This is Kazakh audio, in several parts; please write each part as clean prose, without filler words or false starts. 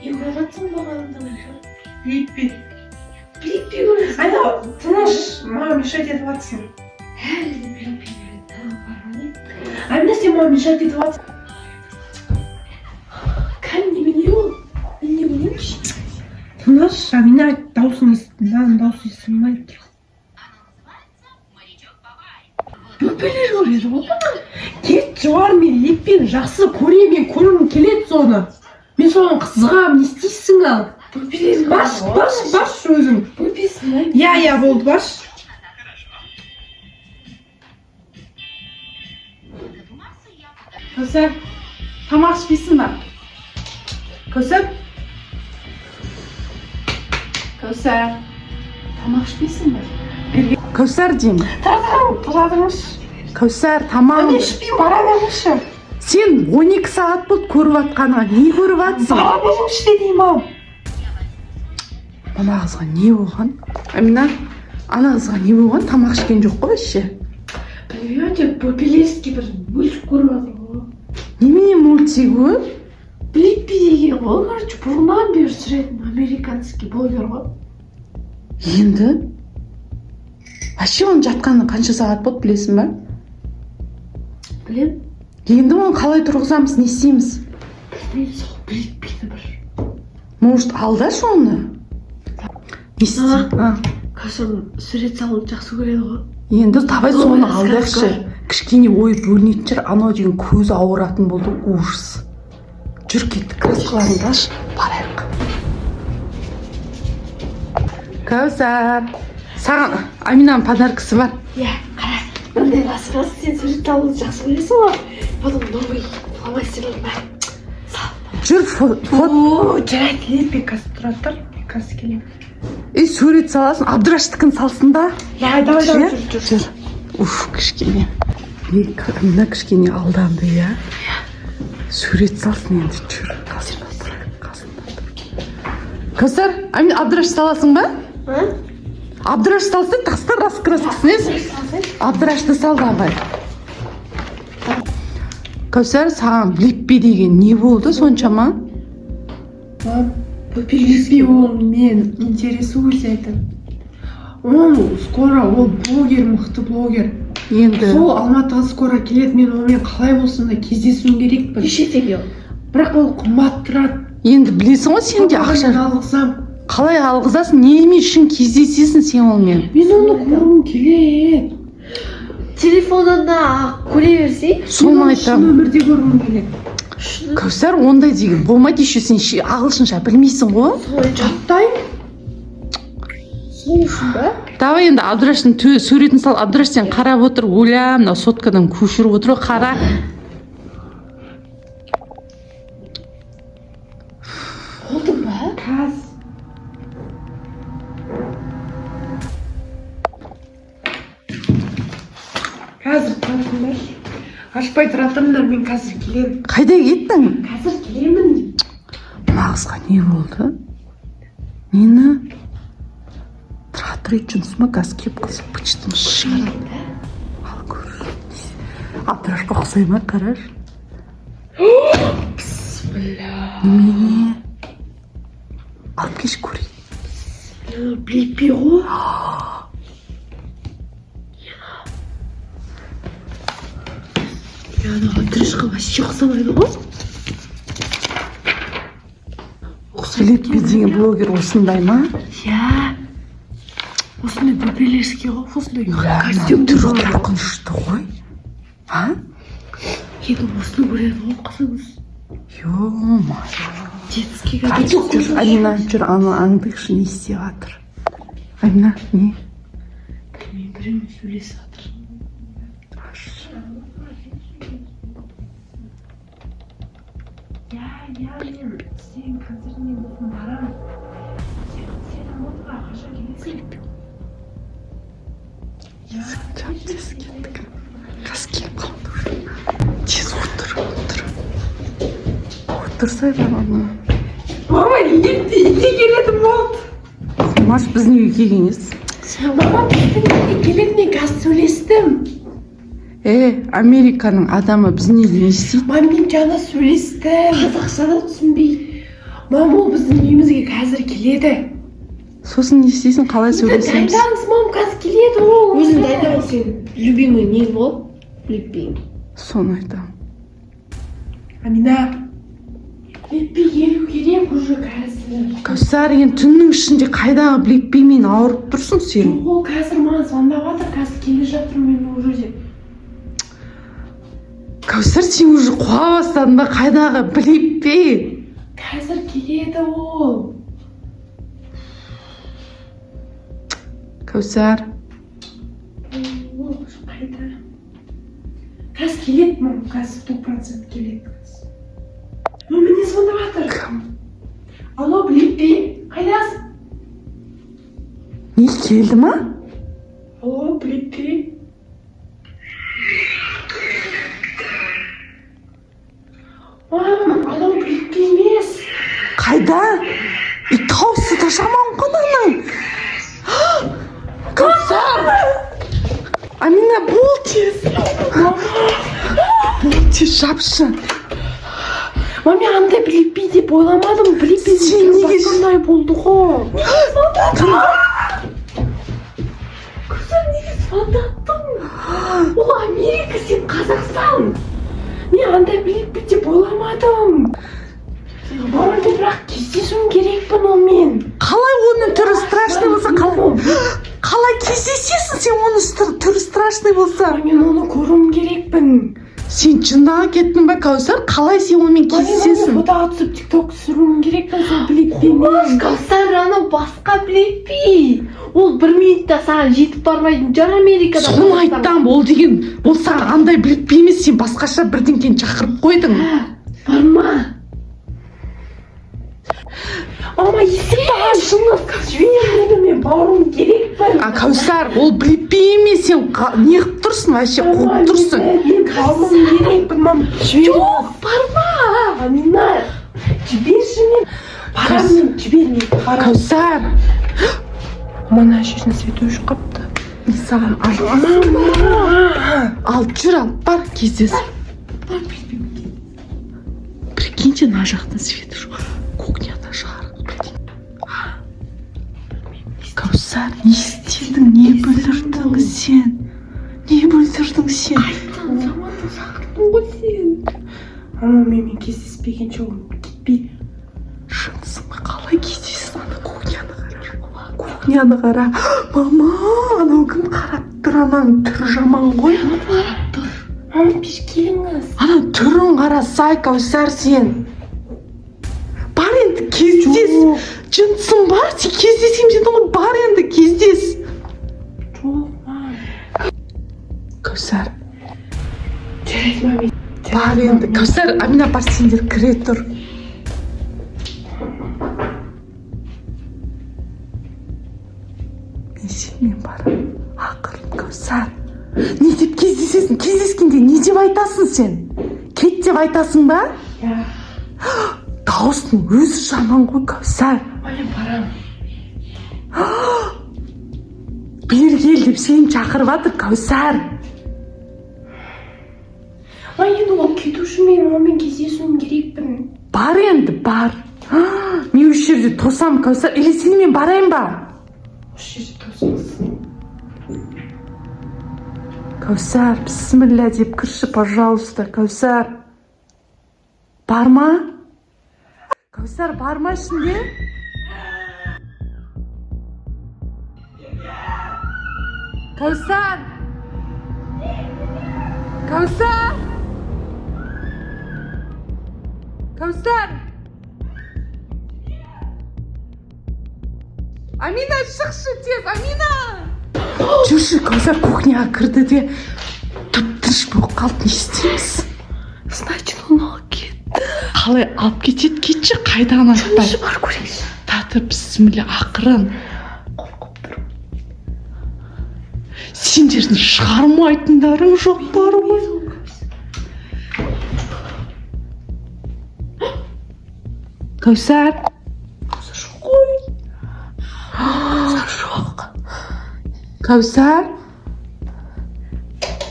Ембағатсың бағалында. Липпи. Липпи көресің. Айна, тыныш, маған мешать етіп атсың. Әлі Липпи көреді. Айна, сен маған мешать етіп атсың. Кәдімгі не ол? Мен не білемін? Тыныш, Амина даусын естімей тұр. Бөпелер көреді ғой бұны. Кет жуар, мен Липпині жақсы көремін, көргім келеді соны. Мен соған қызығам, не істейсің ал? Бөпелер Баш өзің. Бөпесін ай. Я, болды, баш. Көсер, тамақ ішпейсің ба? Көсер? Көсер, тамақ ішпейсің ба? Көсер деймін. Тұрадыңыз. Көсер, тамақ... Мен ішпеймін, бара беріңізші. Сен 12 сағат болды көріп атқаныңа, не көріп атсың? Бара беріңізші деймін ау. Ана қызға не болған? Амина, ана қызға не болған? Тамақ ішкен жоқ қой вообще. Білмеймін, бөпелерский бір мультик көріп жатыр ғой. Немене мультик ол? Липпи деген ғой, короче, бұрыннан бері жүретін американский блогер ғой. Енді? Вообще оның жатқаны қанша сағат болды білесің ба? Білем? Енді оны қалай тұрғызамыз, не істейміз? Білмеймін, сол Липпині бір. Может, алдашы оны? Не істейміз? Қазір сурет салуды жақсы көреді ғой. Енді давай соны алдақшы. сказка. Кішкене ой бөлінетін шығар, анау деген көзі ауыратын болды, ужас. Жүр кеттік, краскаларыңдашы, барайық. Кәусар, саған Аминаның подаркасы бар. Иә, қара, мындай расқа сен сурет салуды жақсы көресің ғой. Потом новый фломастерлер бар. Жүр, О, жарайды, Липпи қазір тұрады тұр. Қазір келемін. сурет саласын, Абдыраштікін салсын да. Давай, Жүр. Уф, кішкене. Мына кішкене алданды, иә? Сурет салсын енді, жүр. Қасында тұр. Кәусар, Абдыраш саласың ба? Абдыраш салсын, тастар раскраскасын. Абдырашты сал давай. Кәусар, саған Липпи деген не болды соншама? Липпи ол мен интересуюсь. Он скоро, ол блогер, мықты блогер. Енді. Сол Алматыға скоро келеді, мен онымен қалай болсын да кездесуім керекпін. Неше теңге ол? Бірақ ол қымбат тұрады. Енді білесің ғой сен де ақша. алғызам. Қалай алғызасың? Не үшін кездесесің сен онымен? Мен оны көргім келеді. Телефонында көре берсей. Соны айтам. Өмірде көргім келеді. Кәусар, ондай деген болмайды, еще сен ағылшынша білмейсің ғой. Жаттайын. Сол үшін ба? Давай енді Абдыраштың суретін сал. Абдыраш сен қарап отыр, ойла, мынау соткадан көшіріп отыр, қара. Болды ба? Қазір тұратындар. Ашпай тұратындар, мен қазір келемін. Қайда кеттің? Қазір келемін. Мағызға не болды? Нені? Тұратыр етшінсі ма? Газ кеп қызып бүчтім шығарады. Ал көрір. Абдырашқа ұқсай ма? Қараш. Бісміллә. Немене? Алып кеш көрейін. Липпи ғой. Яна Абдырашқа вообще ұқсамайды ғой. Липпи деген блогер осындай ма? Иә. Осындай бөпелерский ғой, осындай костюм түрі қорқынышты ғой. А? Енді осыны көреді ғой, қызыңыз. Ё-моё. Детский Жүр, Амина, жүр, аңдықшы не істеп жатыр. Амина, не? Білмеймін, біреумен сөйлесіп жатыр. Мен сен қазір мен болсын барамын. Сен Алматыға қашан келесің? Тез кеттік. Қас келіп қалды уже. Тез отыр. Отырсай бана. Мама, Липпи келеді болды. Маш біздің үйге келгеніз. Мама, біздің үйге келеді, мен қазір сөйлестім. Американың адамы біздің үйде не істейді? Мама, мен жаңа сөйлестім. Қазақша да түсінбейді. Мам, ол біздің үйімізге қазір келеді. Сосын не істейсің, қалай сөйлесеміз? Дайындаңыз, мам, қазір келеді ол. Өзің дайындап ал сен. Любимый нең бол? Блиппи. Соны айтамын. Амина. Блиппи келу керек уже қазір. Кәусар, енді түннің ішінде қайдағы білеппеймен ауырып тұрсың сен? Ол қазір маған звондап жатыр, қазір келе жатырмын мен уже деп. Кәусар, сен уже қуа бастадың ба, қайдағы білеппей? Қазір келеді ол. Кәусар. Ол қайда? Қазір келеді, мам, қазір 100% келеді. Мам, міне звондап жатыр. Кім? Алло, Блиппи, қайдасың? Не келді ма? Алло, Блиппи. Мам, алло, Блиппи емес. Қайда? Таусы да жаман қонаның. Кәусар! Амина, бол тез. Бол тез, жапшы. Мам, мен андай Блиппи деп ойламадым. Блиппи Сен неге сондай болды ғой. Көзім неге звондаттың? Ол Америка, сен Қазақстан. Мен андай Блиппи деп ойламадым. Мамам, бірақ кездесуім керекпін онымен. Қалай оның түрі страшный болса, қалай кездесесің сен оның түрі страшный болса? Мен оны көруім керекпін. Сен жындаға кеттің ба, Кәусар? Қалай сен онымен Мен кездесесің? фотоға түсіп тикток түсіруім керекпін сол Блиппимен. Кәусар, анау басқа Блиппи. Ол 1 минутта саған жетіп бармайтын жар Америкада. Соны айтам, ол деген, ол саған андай біліп емес, сен басқаша бірдеңкені шақырып қойдың. Барма. Мама, есікті ашыңыз. Жібермеді, мен баруым керекпін. Кәусар, ол біліп емес, сен неғып тұрсың, вообще қуып тұрсың. Мен баруым керекпін, мам. Жоқ, барма. Амина, жіберші мен. Барамын, жібермей. Кәусар, Мана шешін свет өшіп қапты. мен саған ал жүр, ал бар, кездес. Прикиньте, мына жақтан свет жоқ. Кухняда жарық. Кәусар, не істедің, не бүлдірдің сен? Не бүлдірдің сен? Заманды шақырттың ғой сен. Мама, мен кездеспеген жоғым. Кетпей. Шынсың ба, қалай кездесің? Ана кухняны қара. Кухняны қара. Мама, анау кім қарап тұр? Ананың түрі жаман ғой. Мама, пеш келіңіз. Ана түрін қарасай, Кәусар, сен. Бар енді, кездес. Жынсың ба? Сен кездесем дедің ғой, бар енді, кездес. Жоқ, мам. Кәусар, Жарайды, мам. бар енді. Кәусар, Амина, бар, сендер кіре тұр. Мен сенмен барам. Ақырын, Кәусар. Не деп кездесесің? Кездескенде не деп айтасың сен? Кет деп айтасың ба? Я. Дауыстың өзі жаман ғой, Кәусар. Мен барам. Бері кел деп сені шақырып жатыр, Кәусар. Енді ол кетуші, мен онымен кездесуім керекпін. Бар енді, бар. Мен осы жерде тосам, Кәусар. Или сенімен барайын ба? Осы жерде тосыңыз. Кәусар, бісміллә деп кірші, пожалуйста, Кәусар. Бар ма? Кәусар, бар ма ішінде? Кәусар! Кәусар! Кәусар! Амина, шықшы тез, Амина! Жүрші, Кәусар кухняға кірді де тып-тыныш болып қалды, не істейміз? Значит, оны алып кетті. Қалай алып кетеді, кетші, қайдан айтпай. Жұмысы бар көрейікші. Таты, бісміллә, ақырын. Қорқып тұр. Сендердің шығармайтындарың жоқ бар ғой. Кәусар. Жоқ қой. Жоқ. Кәусар.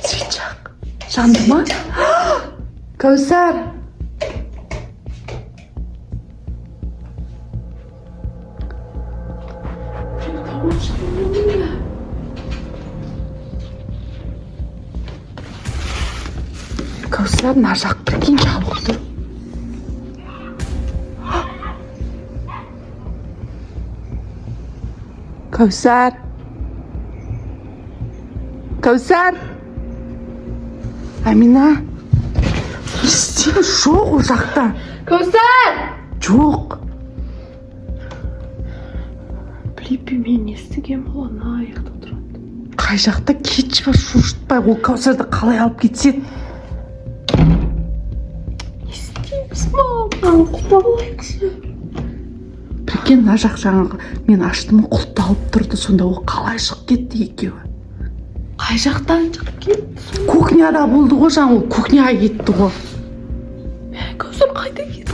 Свет жақ. Жанды ма? Кәусар. Кәусар мына жақ прикинь жабық тұр. Кәусар. Кәусар. Амина. Не істейміз, жоқ ол жақта. Кәусар! Жоқ. Білеппе мен не істеген ол ана аяқта тұрады. Қай жақта кетші бар, шошытпай, ол Кәусарды қалай алып кетсек. Не істейміз маған құлап алайықшы. Прикинь, мына жақ жаңағы мен аштым, құлыпты алып тұрды, сонда ол қалай шығып кетті екеуі. Қай жақтан шығып кетті? Кухняда болды ғой, жаңа ол кухняға кетті ғой. Кәусар қайда кетті?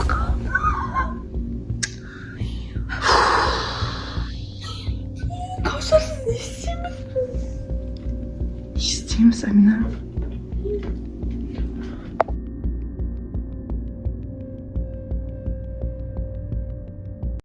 Кәусар сіз не істейміз? Не істейміз, Амина?